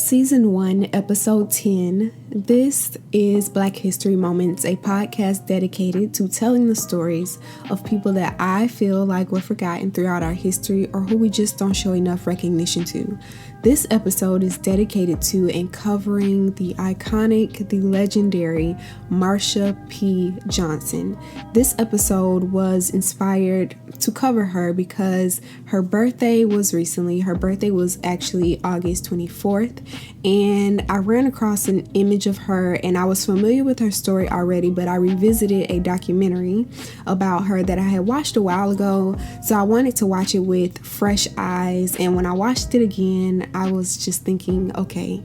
Season 1, Episode 10. This is Black History Moments, a podcast dedicated to telling the stories of people that I feel like were forgotten throughout our history or who we just don't show enough recognition to. This episode is dedicated to and covering the iconic, the legendary Marsha P. Johnson. This episode was inspired to cover her because her birthday was recently. Her birthday was actually August 24th, and I ran across an image of her, and I was familiar with her story already, but I revisited a documentary about her that I had watched a while ago, so I wanted to watch it with fresh eyes. And when I watched it again, I was just thinking, okay,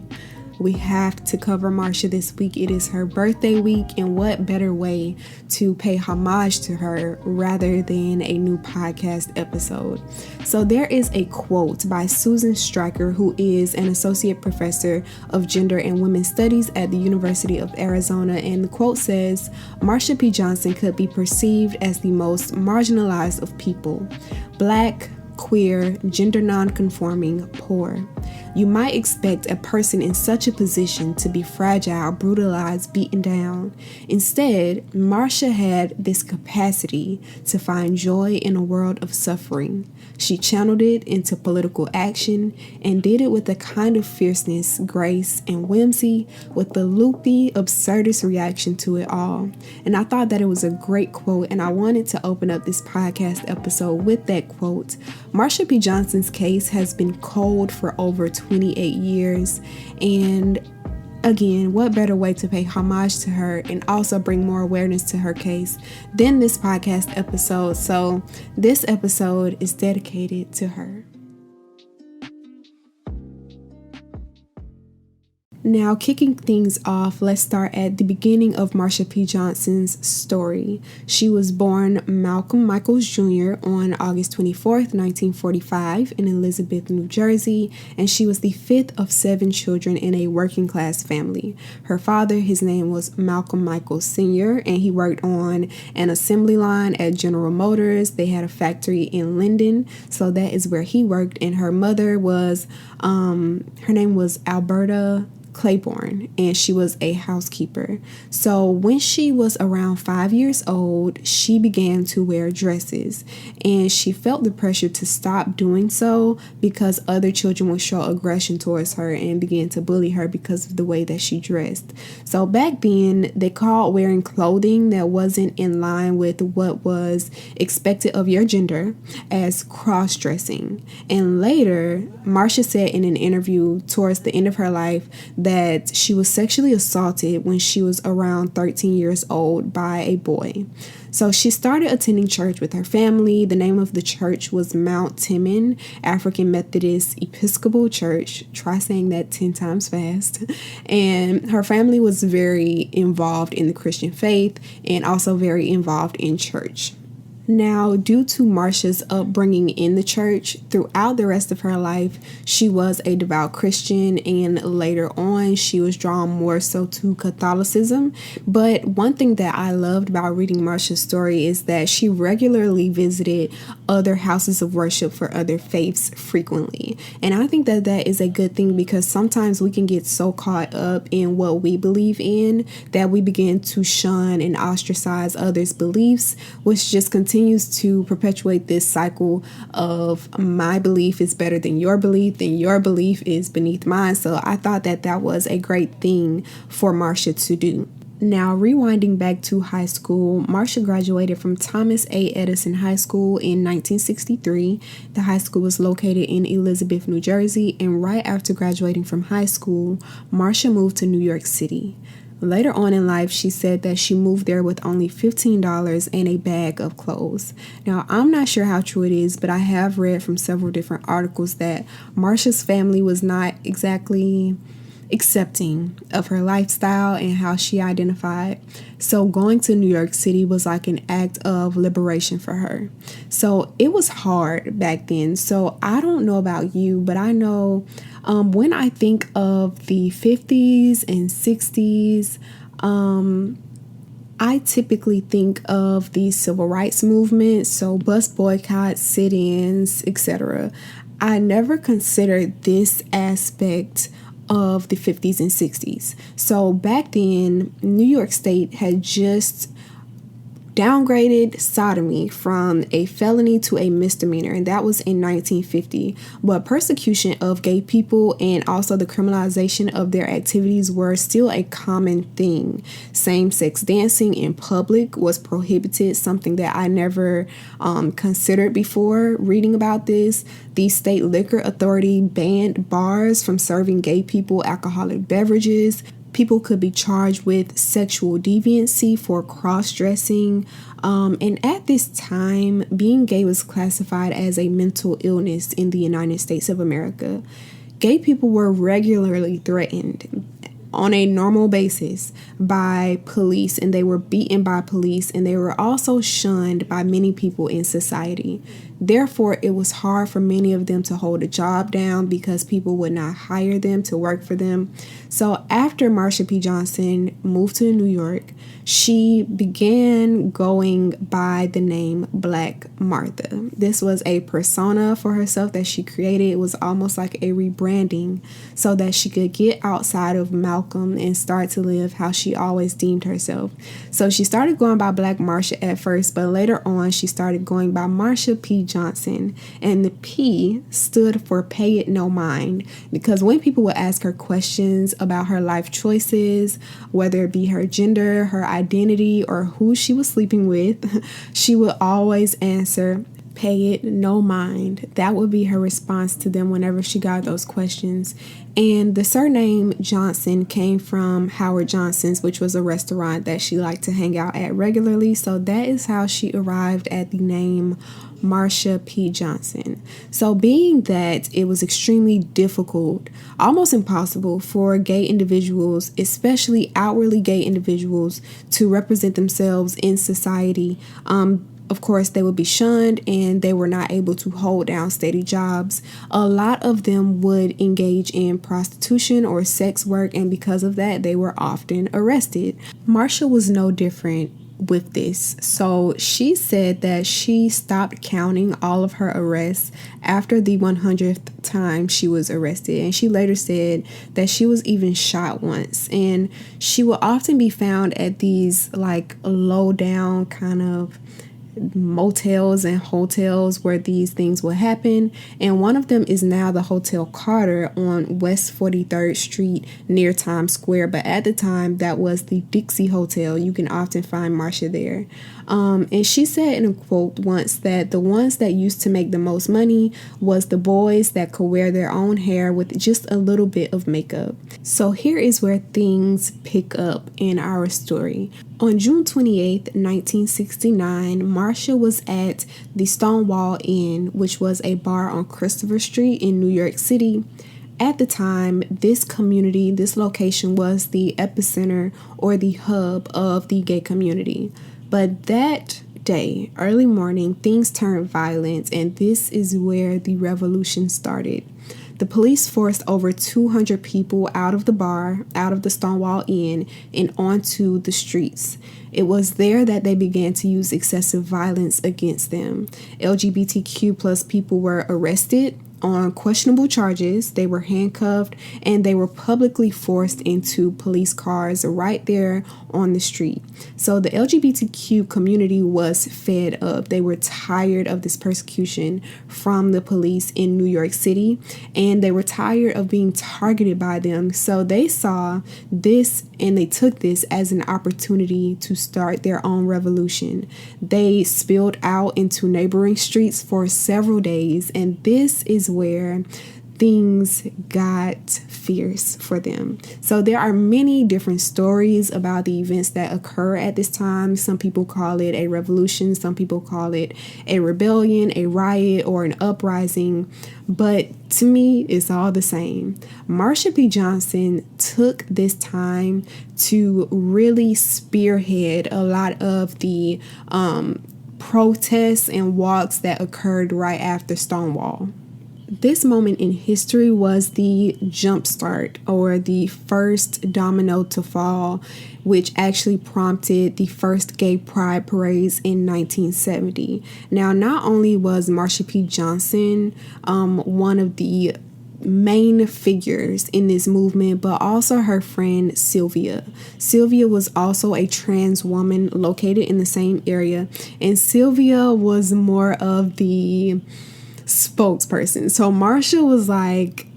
we have to cover Marsha this week. It is her birthday week, and what better way to pay homage to her rather than a new podcast episode. So there is a quote by Susan Stryker, who is an associate professor of gender and women's studies at the University of Arizona, and the quote says, "Marsha P. Johnson could be perceived as the most marginalized of people: Black, queer, gender non-conforming, poor. You might expect a person in such a position to be fragile, brutalized, beaten down. Instead, Marsha had this capacity to find joy in a world of suffering. She channeled it into political action and did it with a kind of fierceness, grace, and whimsy, with the loopy, absurdist reaction to it all." And I thought that it was a great quote, and I wanted to open up this podcast episode with that quote. Marsha P. Johnson's case has been cold for over 28 years, and again, what better way to pay homage to her and also bring more awareness to her case than this podcast episode? So this episode is dedicated to her. Now, kicking things off, let's start at the beginning of Marsha P. Johnson's story. She was born Malcolm Michaels Jr. on August 24th, 1945 in Elizabeth, New Jersey, and she was the fifth of 7 children in a working class family. Her father, his name was Malcolm Michaels Sr., and he worked on an assembly line at General Motors. They had a factory in Linden, so that is where he worked. And her mother was, her name was Alberta Claiborne, and she was a housekeeper. So when she was around 5 years old, she began to wear dresses, and she felt the pressure to stop doing so because other children would show aggression towards her and began to bully her because of the way that she dressed. So back then, they called wearing clothing that wasn't in line with what was expected of your gender as cross-dressing. And later, Marsha said in an interview towards the end of her life that she was sexually assaulted when she was around 13 years old by a boy. So she started attending church with her family. The name of the church was Mount Timon African Methodist Episcopal Church. Try saying that 10 times fast. And her family was very involved in the Christian faith and also very involved in church. Now, due to Marsha's upbringing in the church, throughout the rest of her life, she was a devout Christian, and later on, she was drawn more so to Catholicism. But one thing that I loved about reading Marsha's story is that she regularly visited other houses of worship for other faiths frequently. And I think that that is a good thing, because sometimes we can get so caught up in what we believe in that we begin to shun and ostracize others' beliefs, which just continues to perpetuate this cycle of my belief is better than your belief, and your belief is beneath mine. So I thought that that was a great thing for Marsha to do. Now, rewinding back to high school, Marsha graduated from Thomas A. Edison High School in 1963. The high school was located in Elizabeth, New Jersey, and right after graduating from high school, Marsha moved to New York City. Later on in life, she said that she moved there with only $15 and a bag of clothes. Now, I'm not sure how true it is, but I have read from several different articles that Marsha's family was not exactly accepting of her lifestyle and how she identified. So going to New York City was like an act of liberation for her. So it was hard back then. So I don't know about you, but I know when I think of the 50s and 60s, I typically think of the civil rights movement, so bus boycotts, sit-ins, etc. I never considered this aspect of the 50s and 60s. So back then, New York State had just downgraded sodomy from a felony to a misdemeanor, and that was in 1950. But persecution of gay people and also the criminalization of their activities were still a common thing. Same-sex dancing in public was prohibited, something that I never considered before reading about this. The state liquor authority banned bars from serving gay people alcoholic beverages. People could be charged with sexual deviancy for cross-dressing. And at this time, being gay was classified as a mental illness in the United States of America. Gay people were regularly threatened on a normal basis by police, and they were beaten by police, and they were also shunned by many people in society. Therefore, it was hard for many of them to hold a job down because people would not hire them to work for them. So after Marsha P. Johnson moved to New York, she began going by the name Black Martha. This was a persona for herself that she created. It was almost like a rebranding so that she could get outside of Malcolm and start to live how she always deemed herself. So she started going by Black Marsha at first, but later on she started going by Marsha P. Johnson, and the P stood for Pay It No Mind, because when people would ask her questions about her life choices, whether it be her gender, her identity, or who she was sleeping with, she would always answer, "Pay it no mind." That would be her response to them whenever she got those questions. And the surname Johnson came from Howard Johnson's, which was a restaurant that she liked to hang out at regularly. So that is how she arrived at the name Marsha P. Johnson. So being that it was extremely difficult, almost impossible for gay individuals, especially outwardly gay individuals, to represent themselves in society, of course, they would be shunned and they were not able to hold down steady jobs. A lot of them would engage in prostitution or sex work, and because of that, they were often arrested. Marsha was no different with this. So she said that she stopped counting all of her arrests after the 100th time she was arrested. And she later said that she was even shot once. And she will often be found at these like low down kind of motels and hotels where these things will happen, and one of them is now the Hotel Carter on West 43rd Street near Times Square, but at the time that was the Dixie Hotel. You can often find Marsha there. And she said in a quote once that the ones that used to make the most money was the boys that could wear their own hair with just a little bit of makeup. So here is where things pick up in our story. On June 28th, 1969, Marsha was at the Stonewall Inn, which was a bar on Christopher Street in New York City. At the time, this community, this location was the epicenter or the hub of the gay community. But that day, early morning, things turned violent, and this is where the revolution started. The police forced over 200 people out of the bar, out of the Stonewall Inn, and onto the streets. It was there that they began to use excessive violence against them. LGBTQ plus people were arrested on questionable charges. They were handcuffed and they were publicly forced into police cars right there on the street. So the LGBTQ community was fed up. They were tired of this persecution from the police in New York City, and they were tired of being targeted by them. So they saw this and they took this as an opportunity to start their own revolution. They spilled out into neighboring streets for several days, and this is where things got fierce for them. So there are many different stories about the events that occur at this time. Some people call it a revolution, some people call it a rebellion, a riot, or an uprising. But to me, it's all the same. Marsha P. Johnson took this time to really spearhead a lot of the protests and walks that occurred right after Stonewall. This moment in history was the jumpstart, or the first domino to fall, which actually prompted the first gay pride parades in 1970. Now, not only was Marsha P. Johnson one of the main figures in this movement, but also her friend Sylvia. Sylvia was also a trans woman located in the same area, and Sylvia was more of the spokesperson. So Marsha was like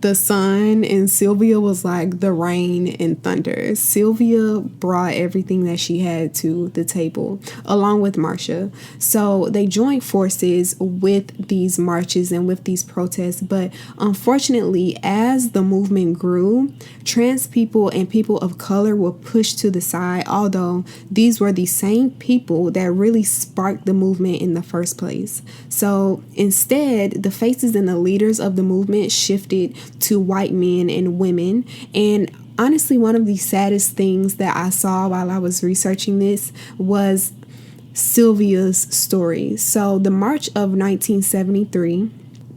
the sun and Sylvia was like the rain and thunder. Sylvia brought everything that she had to the table along with Marsha. So they joined forces with these marches and with these protests. But unfortunately, as the movement grew, trans people and people of color were pushed to the side, although these were the same people that really sparked the movement in the first place. So instead, the faces and the leaders of the movement shifted to white men and women. And honestly, one of the saddest things that I saw while I was researching this was Sylvia's story. So the March of 1973,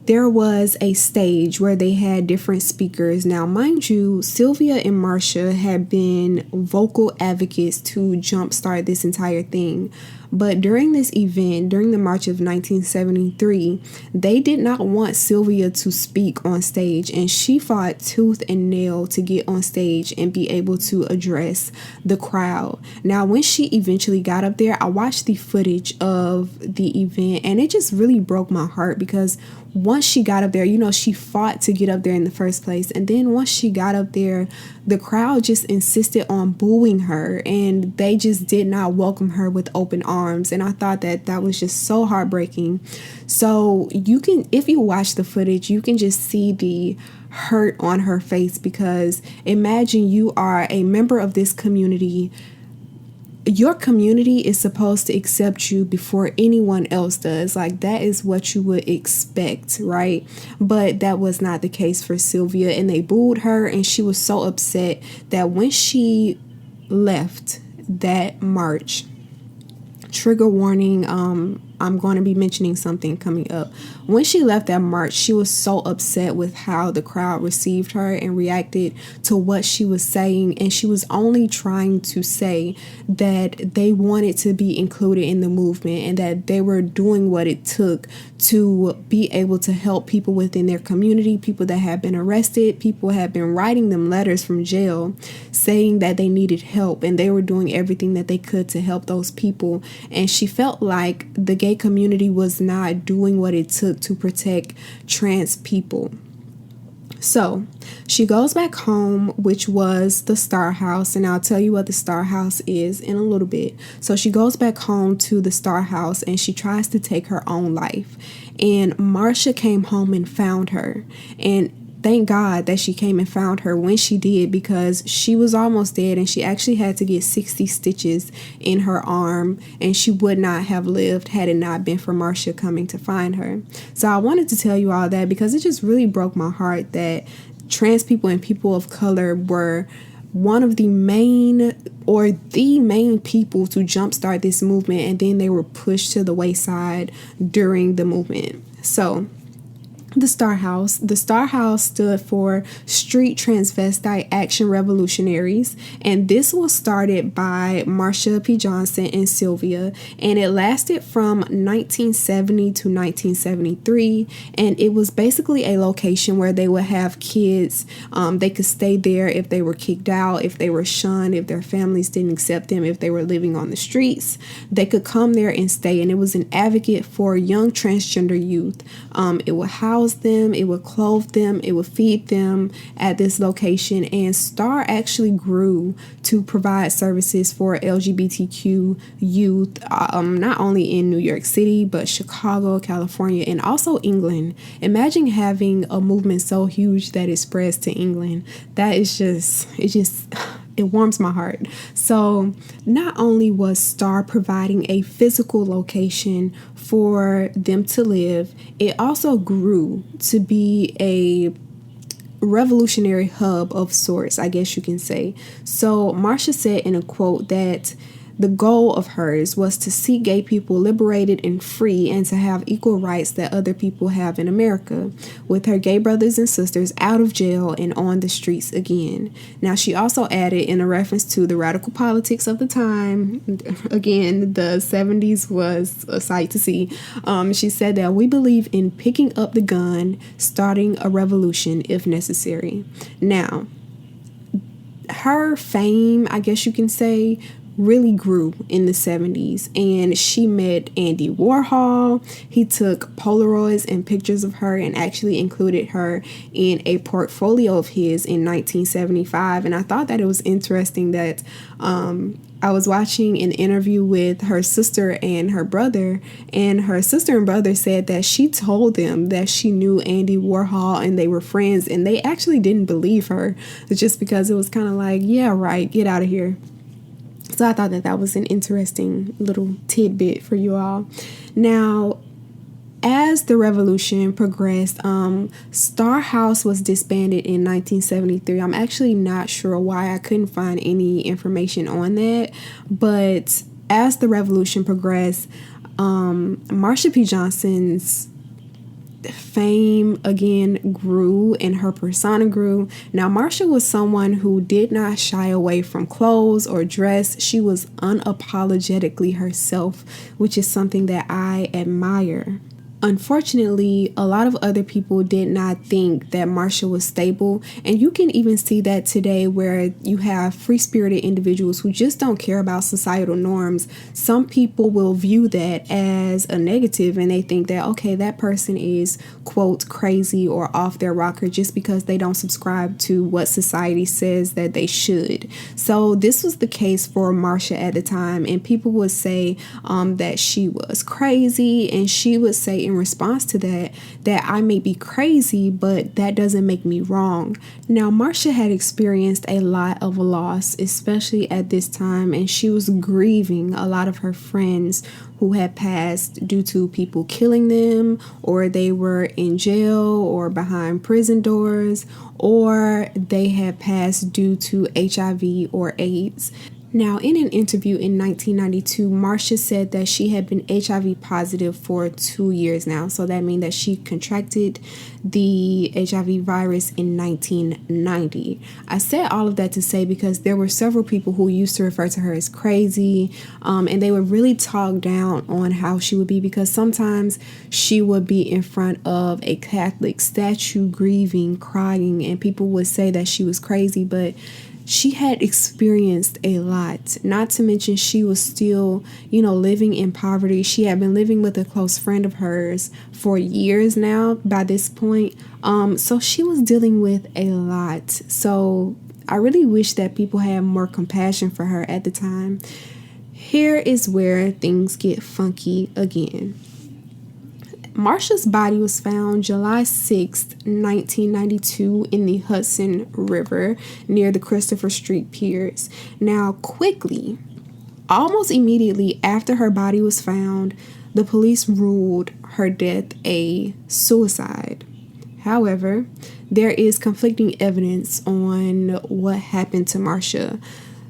there was a stage where they had different speakers. Now, mind you, Sylvia and Marsha had been vocal advocates to jumpstart this entire thing. But during this event, during the March of 1973, they did not want Sylvia to speak on stage, and she fought tooth and nail to get on stage and be able to address the crowd. Now, when she eventually got up there, I watched the footage of the event, and it just really broke my heart because once she got up there, you know, she fought to get up there in the first place. And then once she got up there, the crowd just insisted on booing her and they just did not welcome her with open arms. And I thought that that was just so heartbreaking. So you can, if you watch the footage, you can just see the hurt on her face because imagine you are a member of this community. Your community is supposed to accept you before anyone else does. Like, that is what you would expect, right? But that was not the case for Sylvia, and they booed her, and she was so upset that when she left that march, trigger warning, I'm going to be mentioning something coming up. When she left that march, she was so upset with how the crowd received her and reacted to what she was saying. And she was only trying to say that they wanted to be included in the movement and that they were doing what it took to be able to help people within their community, people that had been arrested, people had been writing them letters from jail saying that they needed help, and they were doing everything that they could to help those people. And she felt like the gay community was not doing what it took to protect trans people. So she goes back home, which was the Star House, and I'll tell you what the Star House is in a little bit. So she goes back home to the Star House and she tries to take her own life. And Marsha came home and found her. And thank God that she came and found her when she did, because she was almost dead and she actually had to get 60 stitches in her arm, and she would not have lived had it not been for Marsha coming to find her. So I wanted to tell you all that because it just really broke my heart that trans people and people of color were one of the main people to jumpstart this movement, and then they were pushed to the wayside during the movement. So the Star House. The Star House stood for Street Transvestite Action Revolutionaries, and this was started by Marsha P. Johnson and Sylvia, and it lasted from 1970 to 1973, and it was basically a location where they would have kids. They could stay there if they were kicked out, if they were shunned, if their families didn't accept them, if they were living on the streets. They could come there and stay, and it was an advocate for young transgender youth. It would house them, it would clothe them, it would feed them at this location. And Star actually grew to provide services for LGBTQ youth, not only in New York City, but Chicago, California, and also England. Imagine having a movement so huge that it spreads to England. That is it warms my heart. So not only was Star providing a physical location for them to live, it also grew to be a revolutionary hub of sorts, I guess you can say. So Marsha said in a quote that The goal of hers was to see gay people liberated and free and to have equal rights that other people have in America, with her gay brothers and sisters out of jail and on the streets again. Now, she also added, in a reference to the radical politics of the time, again, the 70s was a sight to see. She said that we believe in picking up the gun, starting a revolution if necessary. Now, her fame, I guess you can say, really grew in the 70s, and she met Andy Warhol. He took Polaroids and pictures of her and actually included her in a portfolio of his in 1975. And I thought that it was interesting that I was watching an interview with her sister and her brother, and her sister and brother said that she told them that she knew Andy Warhol and they were friends, and they actually didn't believe her, just because it was kind of like, yeah, right, get out of here. So I thought that that was an interesting little tidbit for you all. Now, as the revolution progressed, Star House was disbanded in 1973. I'm actually not sure why. I couldn't find any information on that. But as the revolution progressed, Marsha P. Johnson's fame again grew and her persona grew. Now, Marsha was someone who did not shy away from clothes or dress. She was unapologetically herself, which is something that I admire. Unfortunately, a lot of other people did not think that Marsha was stable, and you can even see that today where you have free-spirited individuals who just don't care about societal norms. Some people will view that as a negative, and they think that, okay, that person is, quote, crazy or off their rocker just because they don't subscribe to what society says that they should. So this was the case for Marsha at the time, and people would say that she was crazy, and she would say in response to that I may be crazy, but that doesn't make me wrong. Now, Marsha had experienced a lot of loss, especially at this time, and she was grieving a lot of her friends who had passed due to people killing them, or they were in jail or behind prison doors, or they had passed due to HIV or AIDS. Now, in an interview in 1992, Marsha said that she had been HIV positive for 2 years now. So that means that she contracted the HIV virus in 1990. I said all of that to say because there were several people who used to refer to her as crazy, and they would really talk down on how she would be, because sometimes she would be in front of a Catholic statue grieving, crying, and people would say that she was crazy, but she had experienced a lot, not to mention she was still, living in poverty. She had been living with a close friend of hers for years now by this point. So she was dealing with a lot. So I really wish that people had more compassion for her at the time. Here is where things get funky again. Marsha's body was found July 6th, 1992 in the Hudson River near the Christopher Street Piers. Now, quickly, almost immediately after her body was found, the police ruled her death a suicide. However, there is conflicting evidence on what happened to Marsha.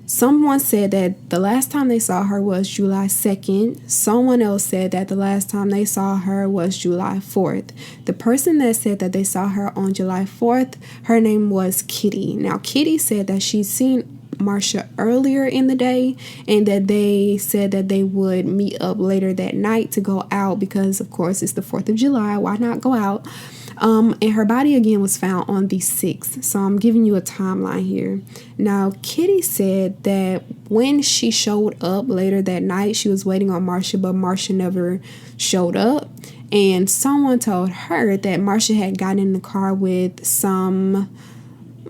Someone said that the last time they saw her was July 2nd. Someone else said that the last time they saw her was July 4th. The person that said that they saw her on July 4th, her name was Kitty. Now, Kitty said that she'd seen Marsha earlier in the day, and that they said that they would meet up later that night to go out because, of course, it's the 4th of July. Why not go out? And her body again was found on the 6th. So I'm giving you a timeline here. Now, Kitty said that when she showed up later that night, she was waiting on Marsha, but Marsha never showed up. And someone told her that Marsha had gotten in the car with some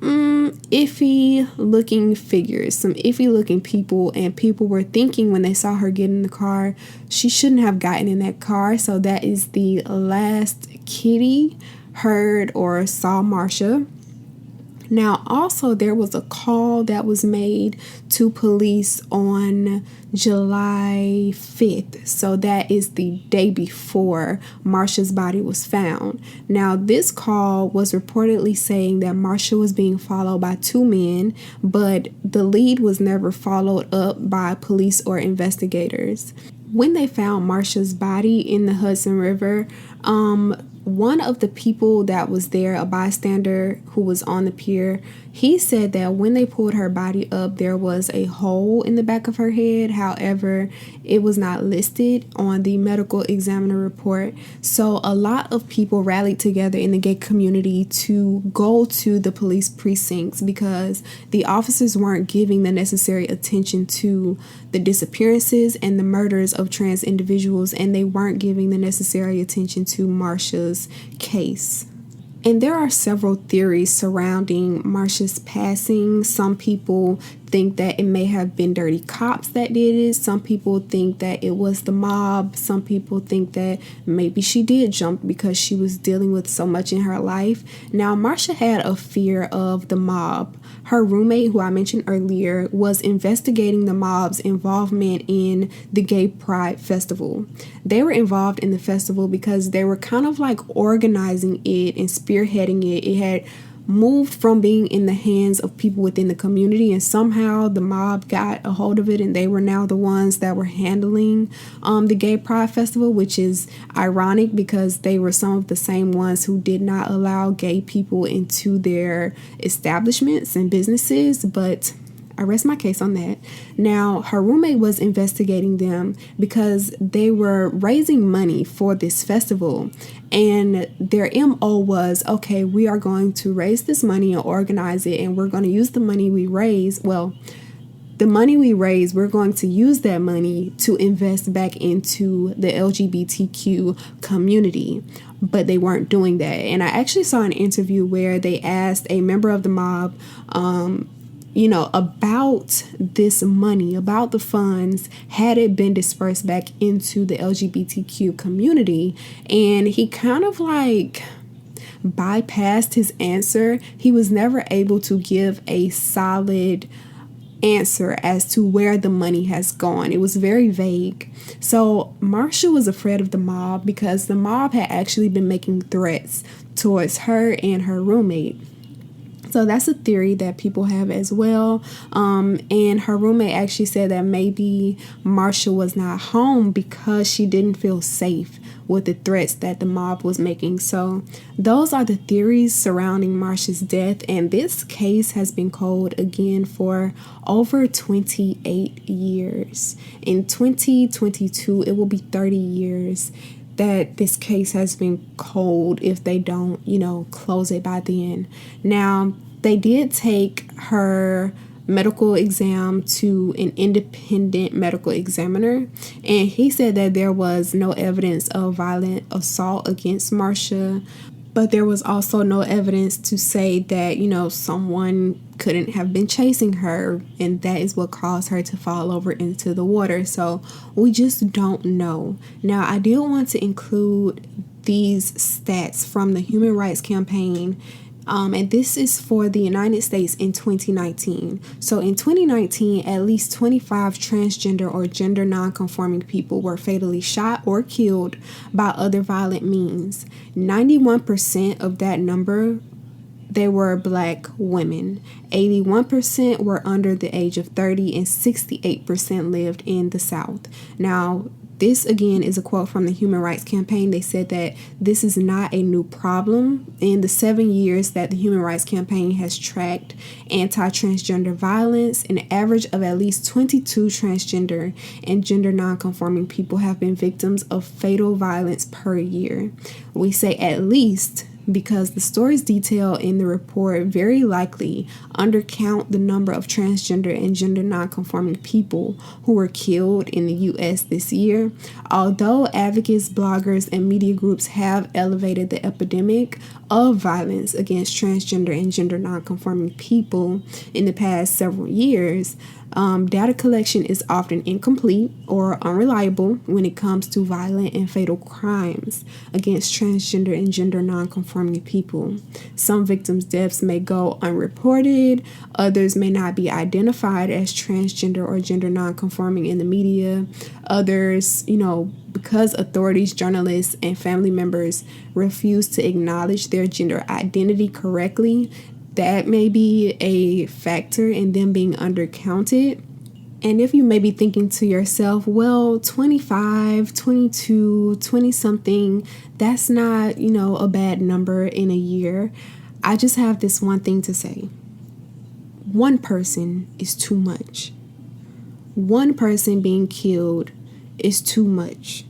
iffy looking figures, some iffy looking people, and people were thinking when they saw her get in the car, she shouldn't have gotten in that car. So that is the last Kitty heard or saw Marsha. Now, also, there was a call that was made to police on July 5th. So that is the day before Marsha's body was found. Now, this call was reportedly saying that Marsha was being followed by two men, but the lead was never followed up by police or investigators. When they found Marsha's body in the Hudson River, one of the people that was there, a bystander who was on the pier, he said that when they pulled her body up, there was a hole in the back of her head. However, it was not listed on the medical examiner report. So a lot of people rallied together in the gay community to go to the police precincts because the officers weren't giving the necessary attention to the disappearances and the murders of trans individuals, and they weren't giving the necessary attention to Marsha's case. And there are several theories surrounding Marsha's passing. Some people think that it may have been dirty cops that did it. Some people think that it was the mob. Some people think that maybe she did jump because she was dealing with so much in her life. Now, Marsha had a fear of the mob. Her roommate, who I mentioned earlier, was investigating the mob's involvement in the Gay Pride Festival. They were involved in the festival because they were kind of like organizing it and spearheading it. It had moved from being in the hands of people within the community, and somehow the mob got a hold of it, and they were now the ones that were handling the Gay Pride Festival, which is ironic because they were some of the same ones who did not allow gay people into their establishments and businesses. But I rest my case on that. Now, her roommate was investigating them because they were raising money for this festival, and their MO was, okay, we are going to raise this money and organize it, and we're going to use the money we raise. Well, the money we raise, we're going to use that money to invest back into the LGBTQ community. But they weren't doing that. And I actually saw an interview where they asked a member of the mob, about this money, about the funds, had it been dispersed back into the LGBTQ community. And he kind of like bypassed his answer. He was never able to give a solid answer as to where the money has gone. It was very vague. So Marsha was afraid of the mob because the mob had actually been making threats towards her and her roommate. So that's a theory that people have as well. And her roommate actually said that maybe Marsha was not home because she didn't feel safe with the threats that the mob was making. So those are the theories surrounding Marsha's death. And this case has been cold again for over 28 years. In 2022, it will be 30 years that this case has been cold if they don't, close it by then. Now, they did take her medical exam to an independent medical examiner, and he said that there was no evidence of violent assault against Marsha, but there was also no evidence to say that, someone couldn't have been chasing her, and that is what caused her to fall over into the water. So we just don't know. Now, I did want to include these stats from the Human Rights Campaign, and this is for the United States in 2019. So in 2019, at least 25 transgender or gender nonconforming people were fatally shot or killed by other violent means. 91% of that number, they were Black women. 81% were under the age of 30, and 68% lived in the South. Now, this again is a quote from the Human Rights Campaign. They said that this is not a new problem. In the 7 years that the Human Rights Campaign has tracked anti-transgender violence, an average of at least 22 transgender and gender nonconforming people have been victims of fatal violence per year. We say at least because the stories detailed in the report very likely undercount the number of transgender and gender nonconforming people who were killed in the U.S. this year. Although advocates, bloggers, and media groups have elevated the epidemic of violence against transgender and gender nonconforming people in the past several years, data collection is often incomplete or unreliable when it comes to violent and fatal crimes against transgender and gender nonconforming non-conforming people. Some victims' deaths may go unreported, others may not be identified as transgender or gender non-conforming in the media. Others, because authorities, journalists, and family members refuse to acknowledge their gender identity correctly, that may be a factor in them being undercounted. And if you may be thinking to yourself, well, 25, 22, 20-something, that's not, a bad number in a year. I just have this one thing to say. One person is too much. One person being killed is too much.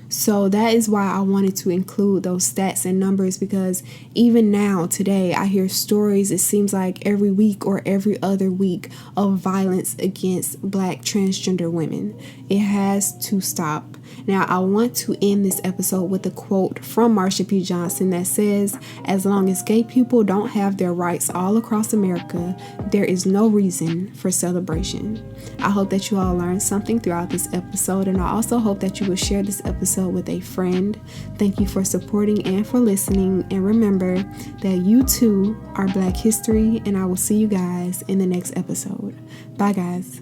So that is why I wanted to include those stats and numbers, because even now, today, I hear stories, it seems like every week or every other week, of violence against Black transgender women. It has to stop. Now, I want to end this episode with a quote from Marsha P. Johnson that says, "As long as gay people don't have their rights all across America, there is no reason for celebration." I hope that you all learned something throughout this episode, and I also hope that you will share this episode with a friend. Thank you for supporting and for listening, and remember that you too are Black history, and I will see you guys in the next episode. Bye, guys.